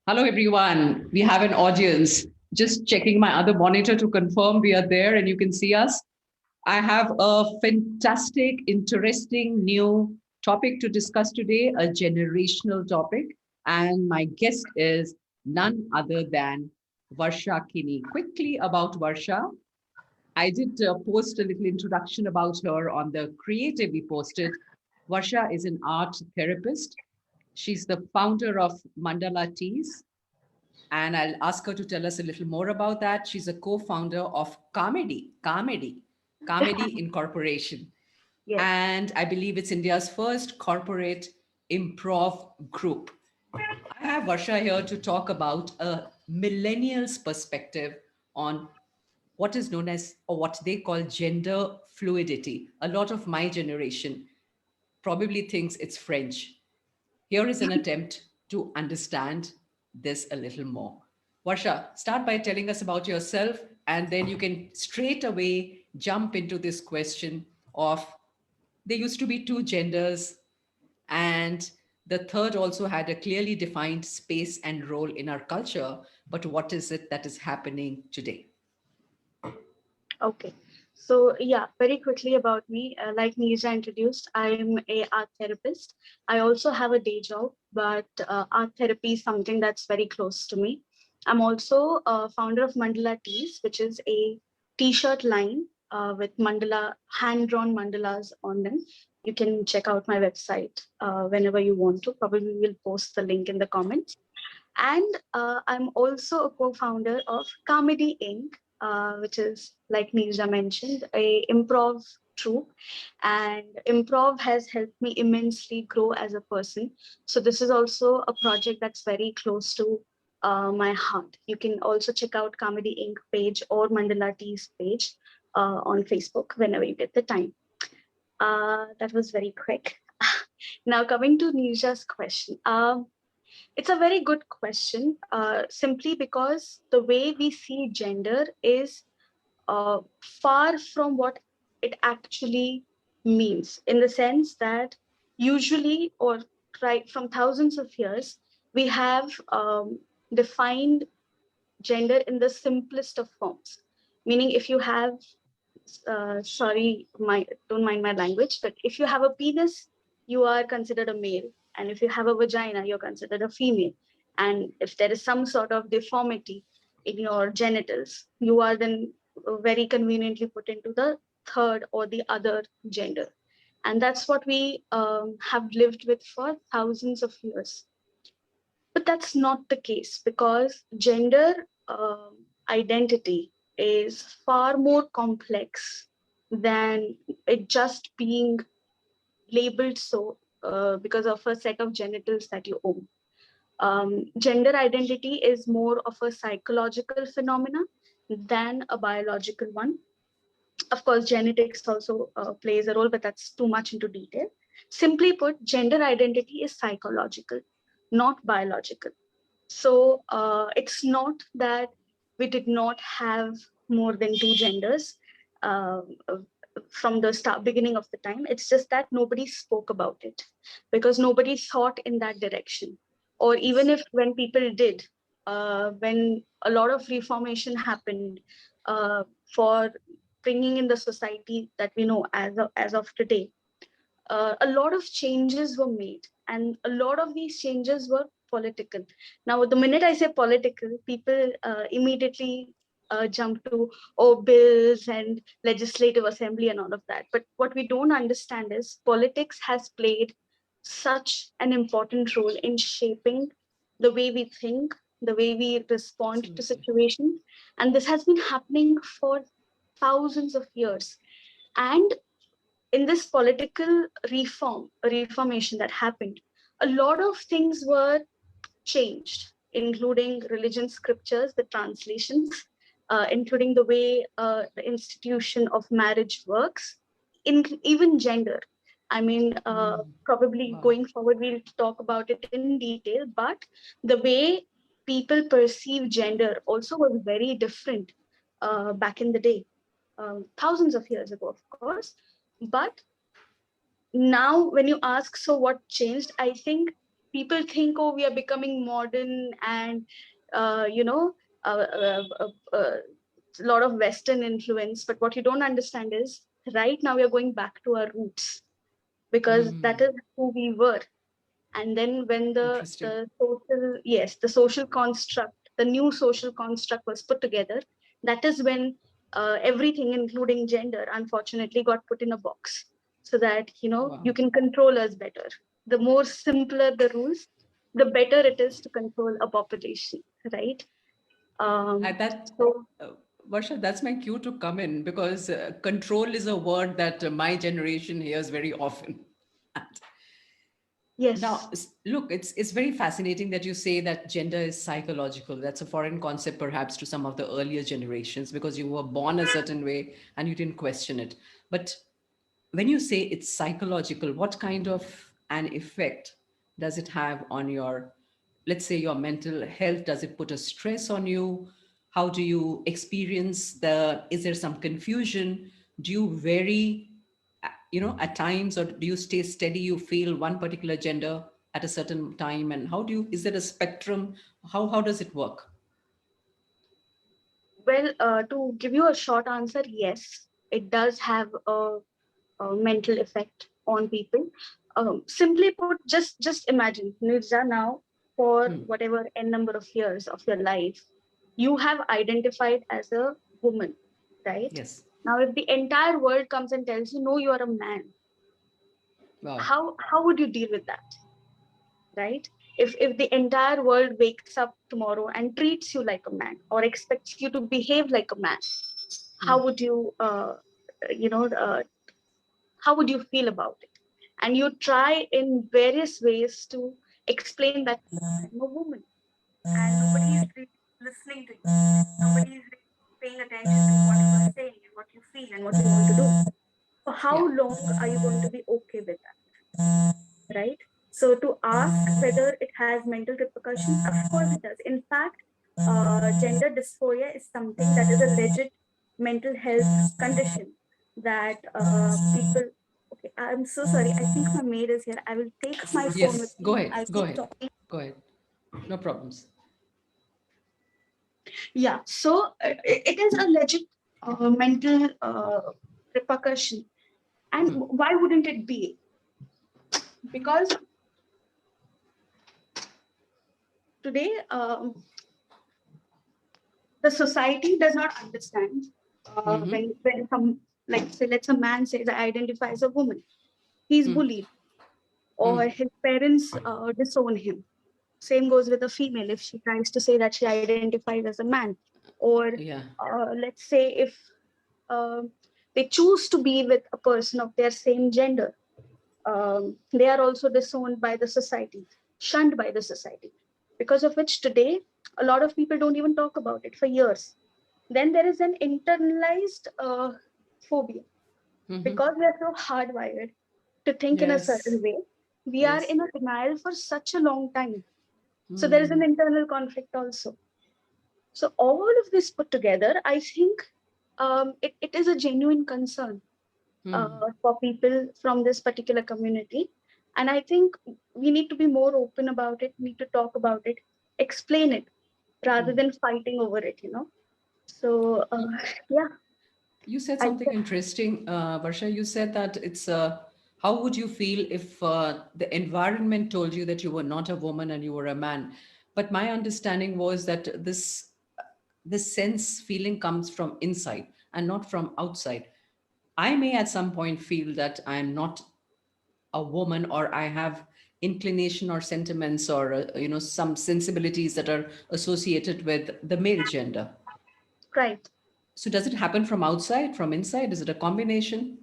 Hello, everyone. We have an audience. Just checking my other monitor to confirm we are there and you can see us. I have a fantastic, interesting new topic to discuss today, a generational topic. And my guest is none other than Varsha Kini. Quickly about Varsha, I did post a little introduction about her on the creative we posted. Varsha is an art therapist. She's the founder of Mandala Teas, and I'll ask her to tell us a little more about that. She's a co-founder of Kaamedy Incorporation. Yes. And I believe it's India's first corporate improv group. I have Varsha here to talk about a millennial's perspective on what is known as, or what they call, gender fluidity. A lot of my generation probably thinks it's French. Here is an attempt to understand this a little more. Varsha, start by telling us about yourself, and then you can straight away jump into this question of there used to be two genders, and the third also had a clearly defined space and role in our culture. But what is it that is happening today? Okay. So yeah, very quickly about me. Like Nija introduced, I'm a art therapist. I also have a day job, but art therapy is something that's very close to me. I'm also a founder of Mandala Teas, which is a t-shirt line with mandala hand-drawn mandalas on them. You can check out my website whenever you want to. Probably we'll post the link in the comments. And I'm also a co-founder of Kaamedy Inc, which is, like Nirja mentioned, a improv troupe. And improv has helped me immensely grow as a person. So this is also a project that's very close to my heart. You can also check out Kaamedy Inc page or Mandala T's page on Facebook whenever you get the time. That was very quick. Now coming to Nirja's question. It's a very good question, simply because the way we see gender is far from what it actually means, in the sense that usually, or right from thousands of years, we have defined gender in the simplest of forms. Meaning, if you have, sorry, don't mind my language, but if you have a penis, you are considered a male. And if you have a vagina, you're considered a female. And if there is some sort of deformity in your genitals, you are then very conveniently put into the third or the other gender. And that's what we have lived with for thousands of years. But that's not the case, because gender identity is far more complex than it just being labeled so because of a set of genitals that you own. Gender identity is more of a psychological phenomena than a biological one. Of course, genetics also plays a role, but that's too much into detail. Simply put, gender identity is psychological, not biological. So it's not that we did not have more than two genders uh, from the beginning of the time. It's just that nobody spoke about it because nobody thought in that direction. Or even if when people did, when a lot of reformation happened for bringing in the society that we know as of today, a lot of changes were made, and a lot of these changes were political. Now, the minute I say political, people immediately jump to, oh, bills and legislative assembly and all of that. But what we don't understand is politics has played such an important role in shaping the way we think, the way we respond to situations. And this has been happening for thousands of years. And in this political reformation that happened, a lot of things were changed, including religion scriptures, the translations, including the way the institution of marriage works, even gender. I mean, probably Wow. going forward, we'll talk about it in detail, but the way people perceive gender also was very different back in the day, thousands of years ago, of course. But now when you ask, so what changed, I think people think, oh, we are becoming modern and, you know, a lot of Western influence. But what you don't understand is right now we are going back to our roots because that is who we were. And then when Interesting. the social, yes, the social construct, the new social construct was put together, that is when everything, including gender, unfortunately got put in a box so that, you know, you Wow. can control us better. The more simpler the rules, the better it is to control a population, right? At that, So uh, Varsha, that's my cue to come in because control is a word that my generation hears very often. yes, Now, look, it's very fascinating that you say that gender is psychological. That's a foreign concept, perhaps, to some of the earlier generations because you were born a certain way and you didn't question it. But when you say it's psychological, what kind of an effect does it have on your, let's say, your mental health? Does it put a stress on you? How do you experience is there some confusion? Do you vary, at times, or do you stay steady? You feel one particular gender at a certain time, and is there a spectrum? How does it work? well, to give you a short answer, yes, it does have a mental effect on people. Simply put, just imagine, Nirja, now for Hmm. whatever n number of years of your life, you have identified as a woman, right? Yes. Now, if the entire world comes and tells you, no, you are a man, Wow. how would you deal with that, right? If the entire world wakes up tomorrow and treats you like a man or expects you to behave like a man, how Hmm. would you, you know, how would you feel about it? And you try in various ways to explain that I'm a woman and nobody is really listening to you. Nobody is really paying attention to what you are saying and what you feel and what you want to do. For how Yeah. long are you going to be okay with that? Right? So to ask whether it has mental repercussions, of course it does. In fact, gender dysphoria is something that is a legit mental health condition that people. Okay, I'm so sorry. I think my maid is here. I will take my phone with Yes. Go me. ahead. I'll Go keep ahead. talking. Go ahead. No problems. Yeah, so it is a legit mental repercussion. And Hmm. why wouldn't it be? Because today, the society does not understand Mm-hmm. when some, like say, let's a man says I identify as a woman, he's Hmm. bullied or Hmm. his parents disown him. Same goes with a female if she tries to say that she identifies as a man, or Yeah. let's say if uh, they choose to be with a person of their same gender, they are also disowned by the society, shunned by the society, because of which today a lot of people don't even talk about it for years. Then there is an internalized phobia Mm-hmm. because we are so hardwired to think in a Yes. certain way. We are Yes. in a denial for such a long time. So there is an Hmm. internal conflict also. So all of this put together, I think it is a genuine concern Hmm. for people from this particular community. And I think we need to be more open about it, need to talk about it, explain it rather Hmm. than fighting over it, you know. So, yeah, You said I something interesting, Varsha. You said that how would you feel if the environment told you that you were not a woman and you were a man? But my understanding was that this sense feeling comes from inside and not from outside. I may at some point feel that I am not a woman, or I have inclination or sentiments or some sensibilities that are associated with the male gender. right. So does it happen from outside, from inside? Is it a combination?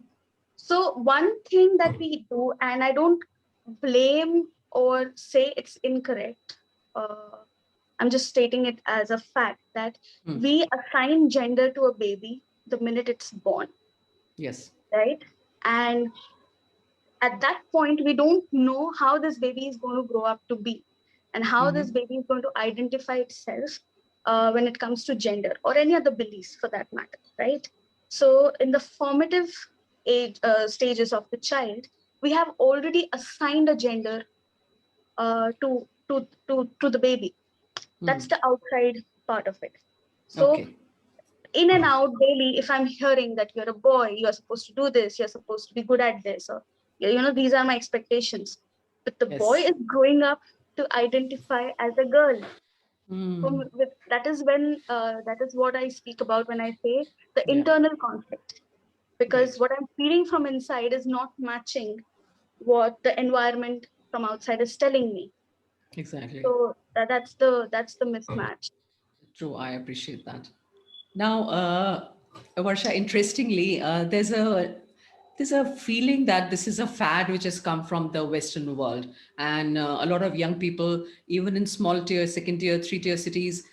So one thing that we do, and I don't blame or say it's incorrect, uh, I'm just stating it as a fact that Hmm. we assign gender to a baby the minute it's born, Yes. right? And at that point, we don't know how this baby is going to grow up to be and how this Mm-hmm. baby is going to identify itself when it comes to gender or any other beliefs for that matter, right? So, in the formative age stages of the child, we have already assigned a gender to the baby. That's the outside part of it. So Okay. in and out daily, if I'm hearing that you're a boy, you're supposed to do this, you're supposed to be good at this, or these are my expectations. But the boy Yes. is growing up to identify as a girl. That is that is what I speak about when I say the Yeah. internal conflict, because Great. what I'm feeling from inside is not matching what the environment from outside is telling me. Exactly. So that's the mismatch. True. I appreciate that. Now, Varsha, interestingly, there's a feeling that this is a fad which has come from the Western world, and a lot of young people, even in small tier, second tier, three tier cities,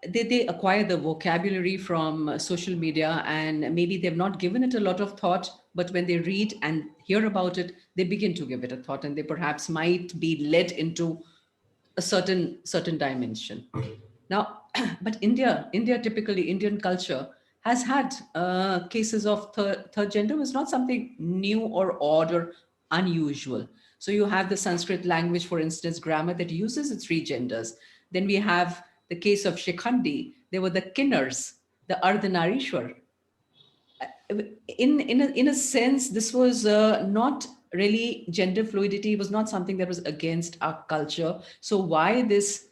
they acquire the vocabulary from social media, and maybe they've not given it a lot of thought, but when they read and hear about it, they begin to give it a thought, and they perhaps might be led into a certain dimension. Now, but India typically, Indian culture has had cases of third gender was not something new or odd or unusual. So you have the Sanskrit language, for instance, grammar that uses the three genders. Then we have the case of Shikhandi. There were the Kinnars, the Ardhanarishwar. In a sense, this was not really gender fluidity. It was not something that was against our culture. So why this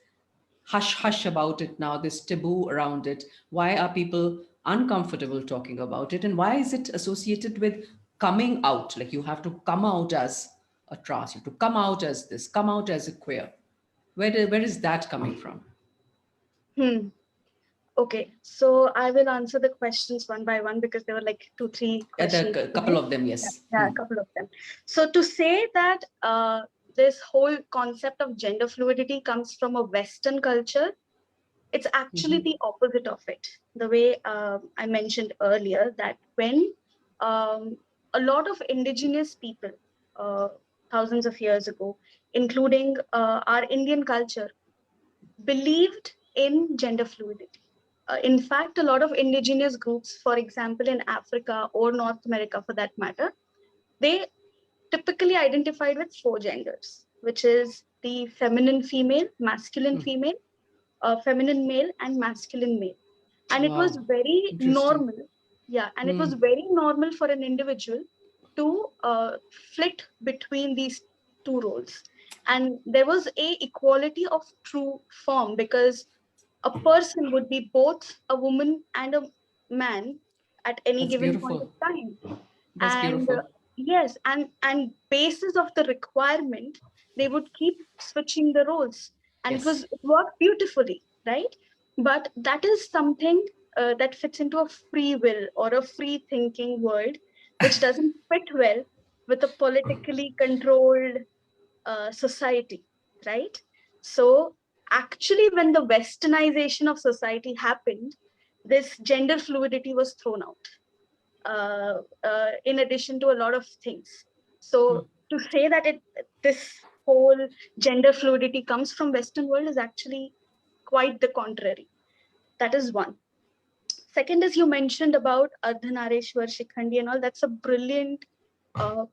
hush hush about it now, this taboo around it? Why are people uncomfortable talking about it, and why is it associated with coming out? Like, you have to come out as a trans, you have to come out as this, come out as a queer. Where is that coming from? Hmm. Okay, so I will answer the questions one by one because there were like two, three questions. A Right? couple of them, Yeah, yes. yeah, a couple of them. So to say that this whole concept of gender fluidity comes from a Western culture, it's actually the opposite of it. The way I mentioned earlier that when um, a lot of indigenous people, uh, thousands of years ago, including our Indian culture, believed in gender fluidity. In fact, a lot of indigenous groups, for example, in Africa or North America for that matter, they typically identified with four genders, which is the Hmm. feminine male, and masculine male. And it was Wow, very interesting. normal, yeah, and it was Hmm. very normal for an individual to flit between these two roles. And there was a equality of true form because a person would be both a woman and a man at any That's given point of beautiful. time. That's And beautiful. yes, and basis of the requirement, they would keep switching the roles, and Yes. it worked beautifully, right? But that is something that fits into a free will or a free thinking world, which doesn't fit well with a politically controlled society, right? So actually, when the westernization of society happened, this gender fluidity was thrown out, in addition to a lot of things. Hmm. So to say that this whole gender fluidity comes from Western world is actually quite the contrary. That is one. Second is you mentioned about Ardhanareshwar, Shikhandi and all. That's a brilliant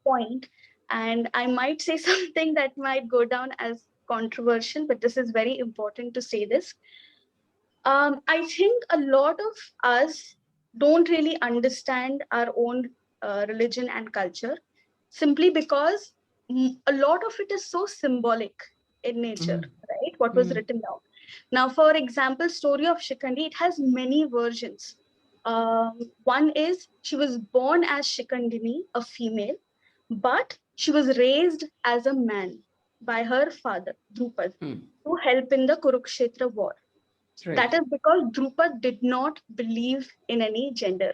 point. And I might say something that might go down as controversial, but this is very important to say this. I think a lot of us don't really understand our own religion and culture simply because a lot of it is so symbolic in nature, right? What was written down. Now, for example, story of Shikandi, it has many versions. One is she was born as Shikandini, a female, but she was raised as a man by her father, Drupad, to help in the Kurukshetra war. That Right. is because Drupad did not believe in any gender.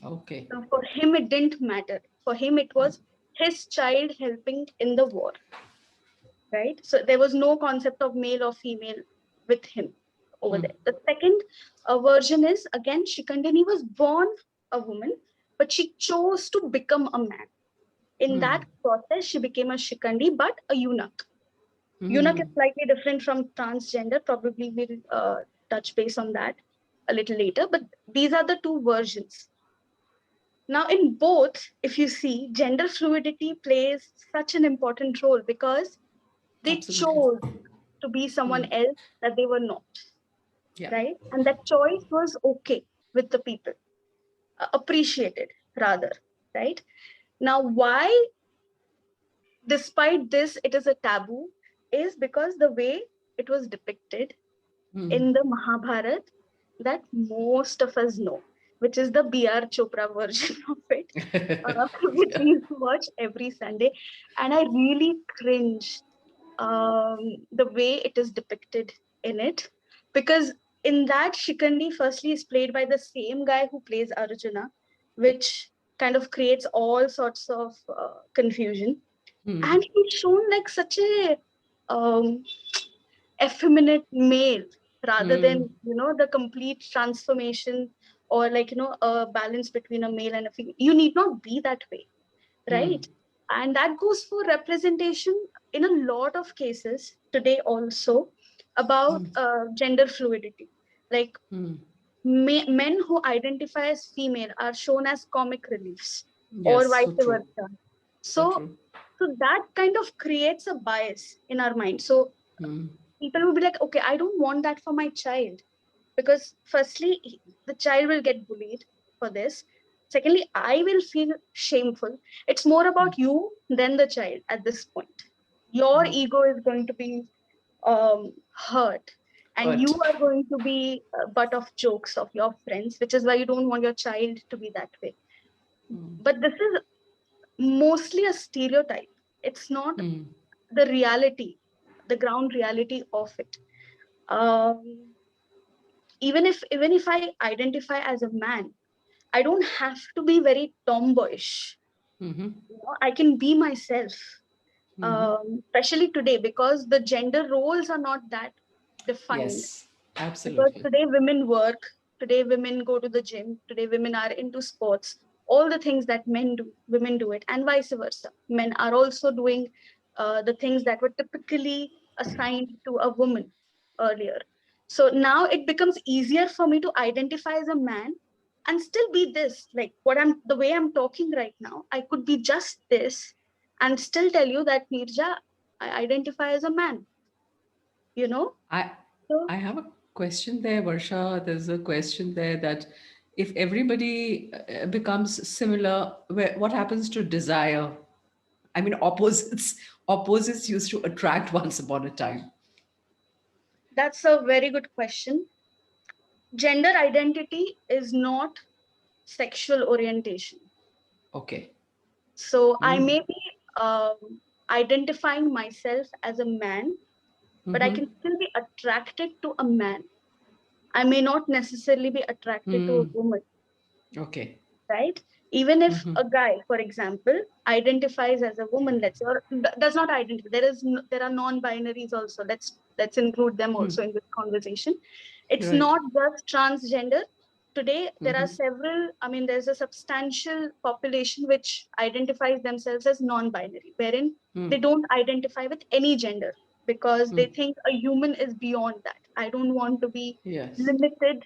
Okay. So for him, it didn't matter. For him, it was his child helping in the war, right? So there was no concept of male or female with him over there. The second version is again, Shikandini was born a woman, but she chose to become a man. In that process, she became a Shikandi, but a eunuch. Eunuch is slightly different from transgender. Probably we'll touch base on that a little later. But these are the two versions. Now, in both, if you see, gender fluidity plays such an important role because they Absolutely. chose to be someone else that they were not, Yeah. right? And that choice was okay with the people, appreciated rather, right? Now, why, despite this, it is a taboo is because the way it was depicted in the Mahabharat that most of us know, which is the B.R. Chopra version of it, which we used to watch every Sunday. And I really cringe the way it is depicted in it. Because in that, Shikandi, firstly, is played by the same guy who plays Arjuna, which kind of creates all sorts of confusion. And he's shown like such a um, effeminate male rather than the complete transformation or a balance between a male and a female. You need not be that way, right? And that goes for representation in a lot of cases today also about gender fluidity, like men who identify as female are shown as comic reliefs or Yes, vice so true. versa. So so true. so that kind of creates a bias in our mind. So people will be like, okay, I don't want that for my child, because firstly the child will get bullied for this. Secondly, I will feel shameful. It's more about you than the child at this point. Your ego is going to be hurt, and you Hurt. are going to be a butt of jokes of your friends, which is why you don't want your child to be that way. But this is mostly a stereotype. It's not the reality, the ground reality of it. um, even if I identify as a man, I don't have to be very tomboyish. I can be myself, especially today because the gender roles are not that defined. Yes, Because absolutely. today women work, today women go to the gym, today women are into sports. All the things that men do, women do it, and vice versa. Men are also doing the things that were typically assigned to a woman earlier. So now it becomes easier for me to identify as a man and still be this, like the way I'm talking right now. I could be just this and still tell you that, Nirja, I identify as a man, you know? I So I have a question there, Varsha. There's a question there that if everybody becomes similar, what happens to desire? I mean, opposites used to attract once upon a time. that's a very good question. Gender identity is not sexual orientation. Okay. So I may be identifying myself as a man, but I can still be attracted to a man. I may not necessarily be attracted to a woman, Okay. right? Even if a guy, for example, identifies as a woman, let's say, or does not identify, there are non-binaries also. Let's include them also in this conversation. It's Right. not just transgender. Today, there are several. I mean, there's a substantial population which identifies themselves as non-binary, wherein they don't identify with any gender because they think a human is beyond that. I don't want to be Yes. limited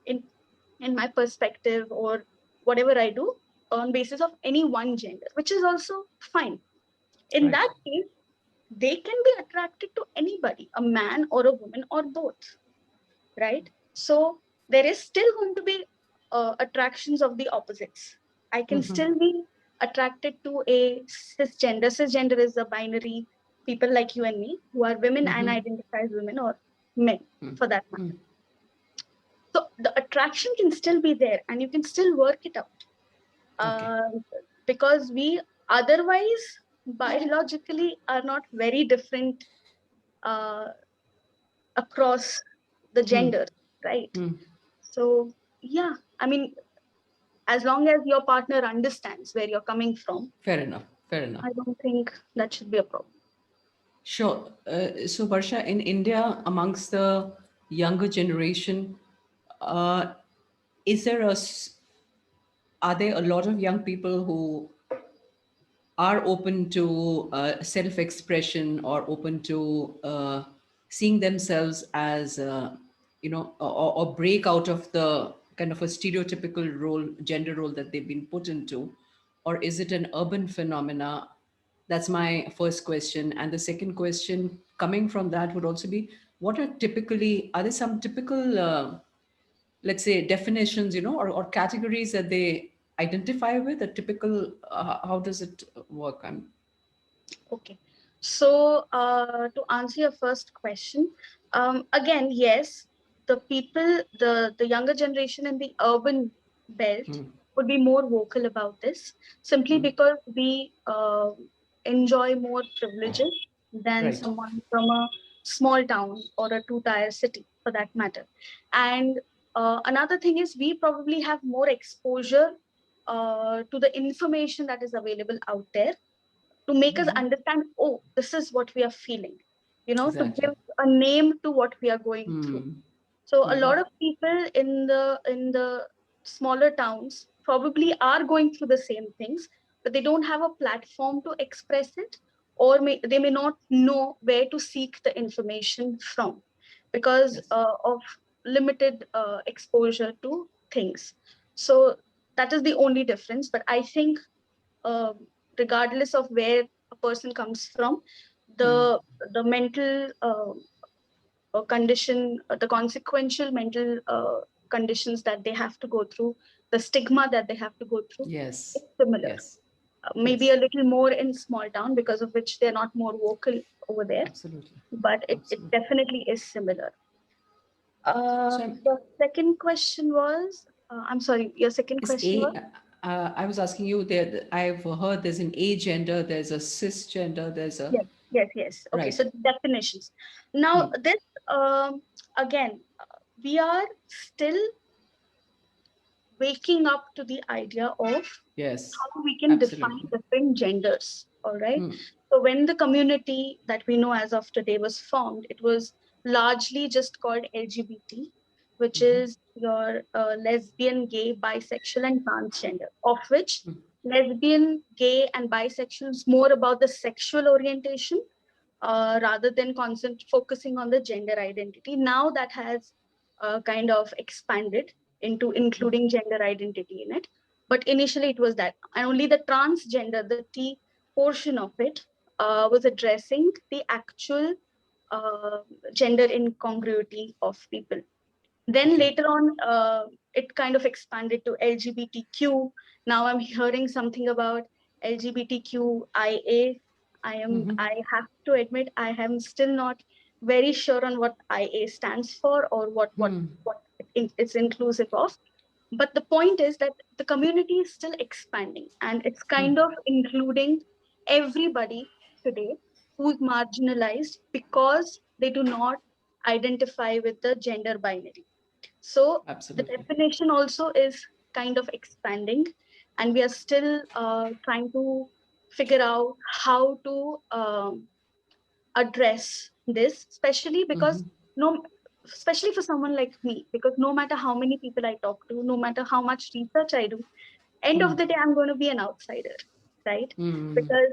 in my perspective or whatever I do on basis of any one gender, which is also fine. In Right. that case, they can be attracted to anybody, a man or a woman or both, right? So there is still going to be attractions of the opposites. I can still be attracted to a cisgender. Cisgender is a binary people like you and me who are women and identify as women or men for that matter. So the attraction can still be there and you can still work it out. Okay. uh, because we otherwise biologically are not very different uh, across the gender, right? So yeah, I mean, as long as your partner understands where you're coming from, Fair enough. Fair enough. I don't think that should be a problem. Sure. So, Varsha, in India, amongst the younger generation, uh, is there are there a lot of young people who are open to self-expression or open to seeing themselves as, or break out of the kind of a stereotypical role, gender role that they've been put into, or is it an urban phenomena? That's my first question. And the second question coming from that would also be, what are there some typical, let's say, definitions, or categories that they identify with? A typical, how does it work? Okay. So, to answer your first question, again, yes, the people, the younger generation in the urban belt would be more vocal about this, simply because we enjoy more privileges than Right. someone from a small town or a two-tier city, for that matter. And another thing is we probably have more exposure to the information that is available out there to make us understand, oh, this is what we are feeling, to Exactly. give a name to what we are going through. So a lot of people in the smaller towns probably are going through the same things, but they don't have a platform to express it, or they may not know where to seek the information from because Yes. of limited exposure to things. So that is the only difference. But I think uh, regardless of where a person comes from, the the mental condition, the consequential mental conditions that they have to go through, the stigma that they have to go through, Yes. is similar. Yes. Maybe a Yes. little more in small town because of which they're not more vocal over there, Absolutely. but it Absolutely. definitely is similar. So I'm, The second question was, I'm sorry, your second is question was? a I was asking you there. I've heard there's an agender, there's a cisgender, there's a Yes, yes, yes. Okay, right. so definitions. Now, this again, we are still waking up to the idea of Yes. how we can define Absolutely. different genders. All right. So when the community that we know as of today was formed, it was largely just called LGBT, which is your lesbian, gay, bisexual, and transgender, of which lesbian, gay, and bisexual is more about the sexual orientation rather than focusing on the gender identity. Now that has kind of expanded into including gender identity in it. But initially it was that. And only the transgender, the T portion of it, was addressing the actual uh, gender incongruity of people. Then Okay. later on, it kind of expanded to LGBTQ. Now I'm hearing something about LGBTQIA. I have to admit, I am still not very sure on what IA stands for or what it's inclusive of. But the point is that the community is still expanding and it's kind of including everybody today who's marginalized because they do not identify with the gender binary. So the Absolutely. definition also is kind of expanding, and we are still trying to figure out how to address this, especially because no, especially for someone like me, because no matter how many people I talk to, no matter how much research I do, end of the day I'm going to be an outsider, right? Because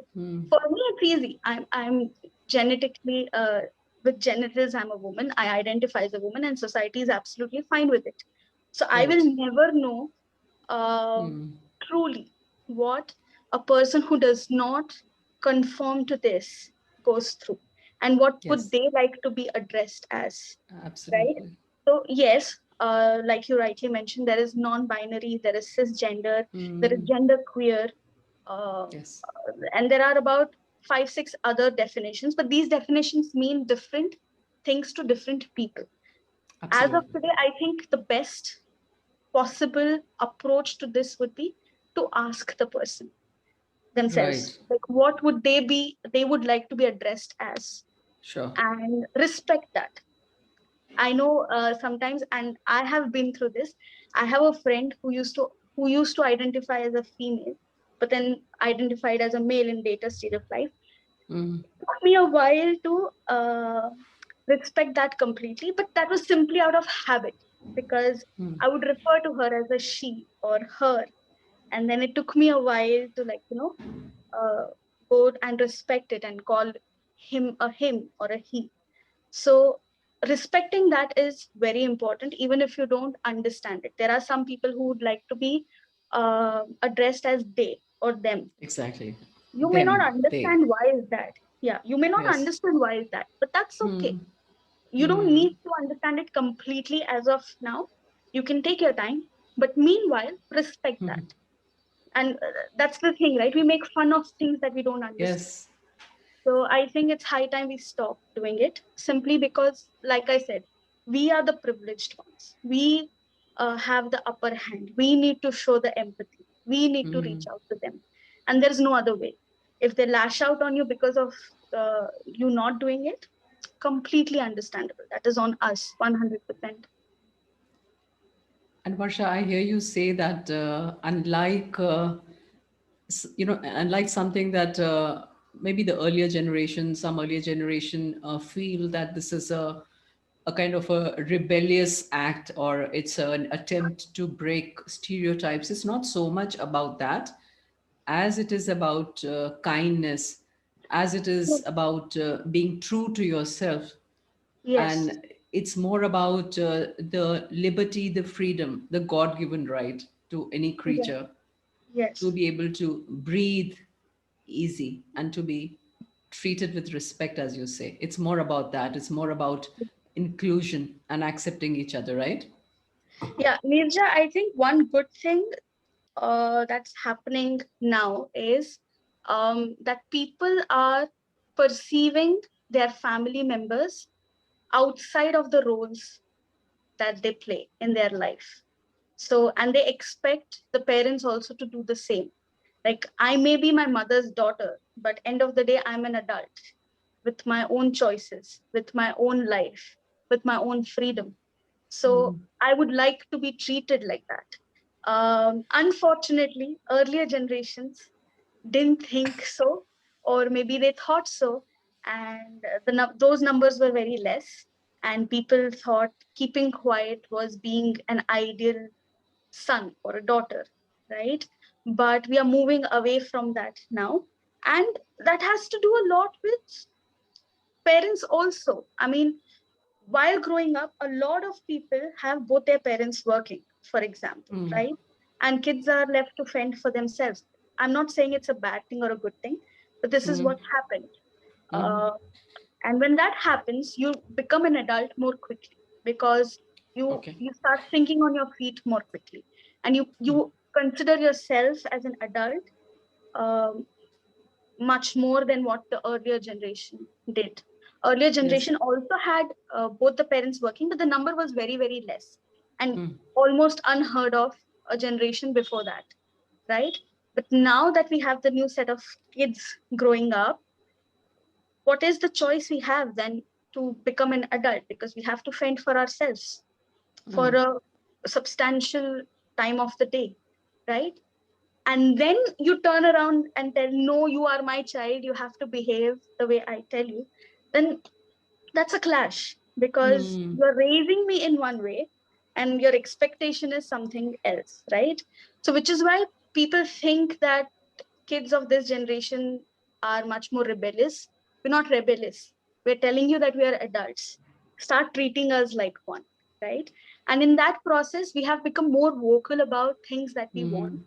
for me it's easy. I'm genetically with genitals I'm a woman. I identify as a woman, and society is absolutely fine with it. So I will Right. never know uh, truly what a person who does not conform to this goes through and what would Yes. they like to be addressed as, right? Absolutely. So yes, like you rightly mentioned, there is non-binary, there is cisgender, there is gender queer, uh, Yes. and there are about 5 6 other definitions, but these definitions mean different things to different people. As of Absolutely. today, I think the best possible approach to this would be to ask the person themselves, Right. like what would they would like to be addressed as, Sure. and respect that. I know sometimes, and I have been through this. I have a friend who used to identify as a female, but then identified as a male in later stage of life. Took me a while to respect that completely, but that was simply out of habit because I would refer to her as a she or her, and then it took me a while to uh, go and respect it and call him a him or a he. So respecting that is very important, even if you don't understand it. There are some people who would like to be addressed as they or them. Exactly. You may not Them, they. understand why is that. Yeah, you may not Yes. understand why is that, but that's okay. Hmm. You don't Hmm. need to understand it completely as of now. You can take your time, but meanwhile, respect that. And that's the thing, right? We make fun of things that we don't understand. Yes. So I think it's high time we stop doing it, simply because, like I said, we are the privileged ones. We have the upper hand. We need to show the empathy. We need to reach out to them. And there's no other way. If they lash out on you because of you not doing it, completely understandable. That is on us, 100%. And Varsha, I hear you say that unlike unlike something that maybe the earlier generation, some earlier generation feel that this is a kind of a rebellious act, or it's an attempt to break stereotypes. It's not so much about that as it is about kindness, as it is about being true to yourself. Yes, And it's more about the liberty, the freedom, the god-given right to any yes, creature to yes. be able to breathe easy and to be treated with respect, as you say. It's more about that. It's more about inclusion and accepting each other, right? Yeah, Nirja, I think one good thing that's happening now is that people are perceiving their family members outside of the roles that they play in their life. So, and they expect the parents also to do the same. Like, I may be my mother's daughter, but end of the day, I'm an adult with my own choices, with my own life, with my own freedom. So I would like to be treated like that. Unfortunately, earlier generations didn't think so, or maybe they thought so, and those numbers were very less. And people thought keeping quiet was being an ideal son or a daughter, right? But we are moving away from that now. And that has to do a lot with parents also. I mean, while growing up, a lot of people have both their parents working, for example, right? And kids are left to fend for themselves. I'm not saying it's a bad thing or a good thing, but this is what happened. Uh, and when that happens, you become an adult more quickly because Okay. you start thinking on your feet more quickly, and you consider yourself as an adult um, much more than what the earlier generation did. Earlier Yes. generation also had both the parents working, but the number was very, very less and almost unheard of a generation before that, right? But now that we have the new set of kids growing up, what is the choice we have then to become an adult? Because we have to fend for ourselves for a substantial time of the day, right? And then you turn around and tell, no, you are my child, you have to behave the way I tell you, then that's a clash because you're raising me in one way and your expectation is something else, right? So which is why people think that kids of this generation are much more rebellious. We're not rebellious. We're telling you that we are adults. Start treating us like one, right? And in that process, we have become more vocal about things that we want,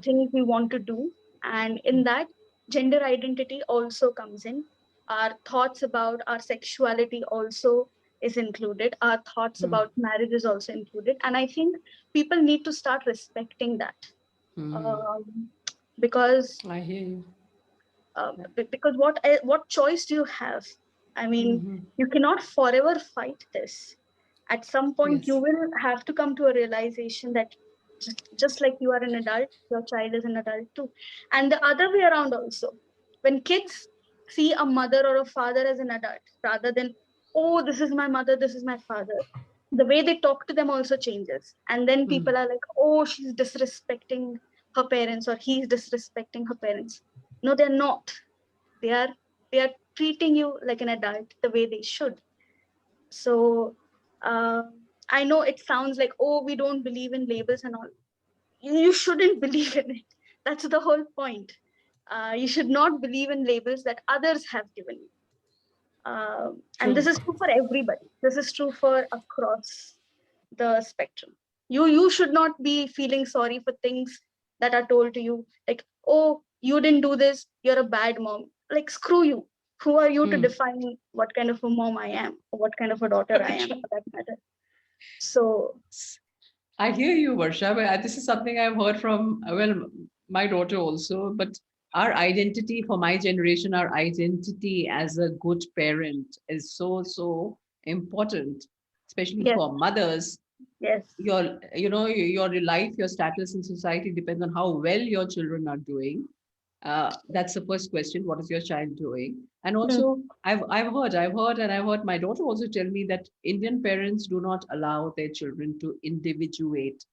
things we want to do. And in that, gender identity also comes in. Our thoughts about our sexuality also is included. Our thoughts about marriage is also included. And I think people need to start respecting that. Um, because I hear you. Yeah. because what choice do you have? I mean, you cannot forever fight this. At some point you Yes. will have to come to a realization that just like you are an adult, your child is an adult too. And the other way around also, when kids see a mother or a father as an adult rather than, oh, this is my mother, this is my father, the way they talk to them also changes. And then people are like, oh, she's disrespecting her parents or he's disrespecting her parents. No, they're not. They are they are treating you like an adult the way they should. So I know it sounds like, oh, we don't believe in labels and all. You shouldn't believe in it. That's the whole point. You should not believe in labels that others have given you. And this True. is true for everybody. This is true for across the spectrum. You should not be feeling sorry for things that are told to you, like, oh, you didn't do this, you're a bad mom. Like, screw you. Who are you to Hmm. define what kind of a mom I am, or what kind of a daughter I Very am, true. for that matter? So I hear you, Varsha, but this is something I've heard from, well, my daughter also. But our identity for my generation, our identity as a good parent is so, so important, especially yes, for mothers. yes, Your life, your status in society depends on how well your children are doing. That's the first question. What is your child doing? And mm, also, I've heard my daughter also tell me that Indian parents do not allow their children to individuate,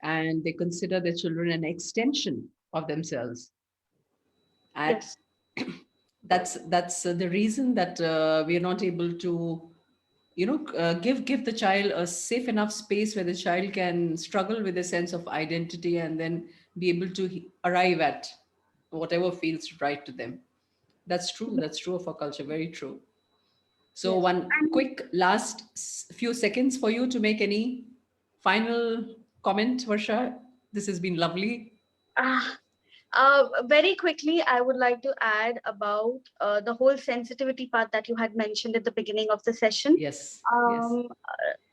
and they consider their children an extension of themselves. And yes, that's the reason that we are not able to, give the child a safe enough space where the child can struggle with a sense of identity and then be able to arrive at whatever feels right to them. That's true. That's true of our culture. Very true. So, yes. one quick last few seconds for you to make any final comment, Varsha. This has been lovely. And very quickly, I would like to add about the whole sensitivity part that you had mentioned at the beginning of the session. Yes. Yes.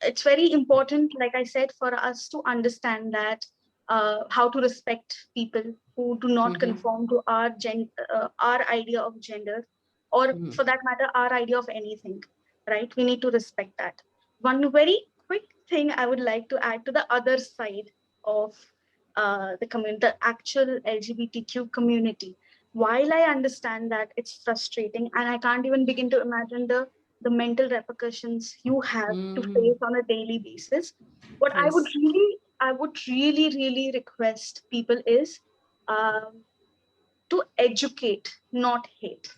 It's very important, like I said, for us to understand that how to respect people who do not Mm-hmm. conform to our idea of gender, or Mm-hmm. for that matter, our idea of anything. Right? We need to respect that. One very quick thing I would like to add to the other side of the community, the actual LGBTQ community. While I understand that it's frustrating, and I can't even begin to imagine the mental repercussions you have to Mm-hmm. face on a daily basis, what Yes. I would really, really request people is um, to educate, not hate,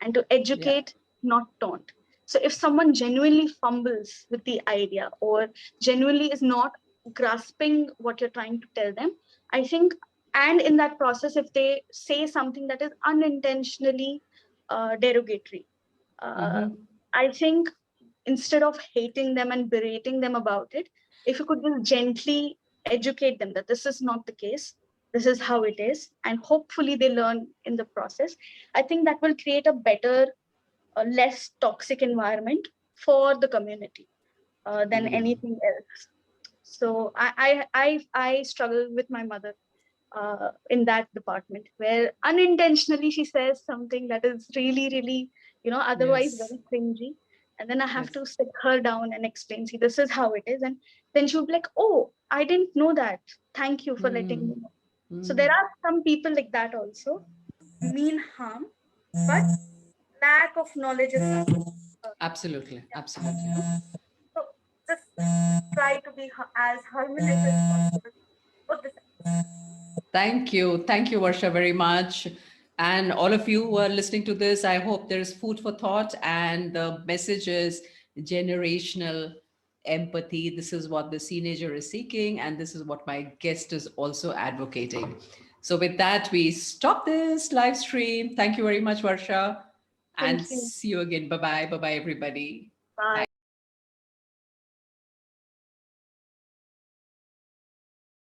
and to Yeah. educate, not taunt. So if someone genuinely fumbles with the idea or genuinely is not grasping what you're trying to tell them, I think, and in that process, if they say something that is unintentionally derogatory, uh, Mm-hmm. I think instead of hating them and berating them about it, if you could just gently educate them that this is not the case, this is how it is, and hopefully they learn in the process, I think that will create a better, less toxic environment for the community than Mm. anything else. So I struggle with my mother in that department, where unintentionally she says something that is really, really, otherwise Yes. very cringy. And then I have Yes. to sit her down and explain, see, this is how it is. And then she'll be like, oh, I didn't know that. Thank you for letting Mm. me know. So there Mm. are some people like that also. Mean harm, but lack of knowledge is something. Absolutely. Yeah. Absolutely. So just try to be as harmonious as possible. What this Thank you. Thank you, Varsha, very much. And all of you who are listening to this, I hope there is food for thought. And the message is generational empathy. This is what the teenager is seeking. And this is what my guest is also advocating. So, with that, we stop this live stream. Thank you very much, Varsha. And Thank you. see you again. Bye bye. Bye bye, everybody. Bye. Thanks.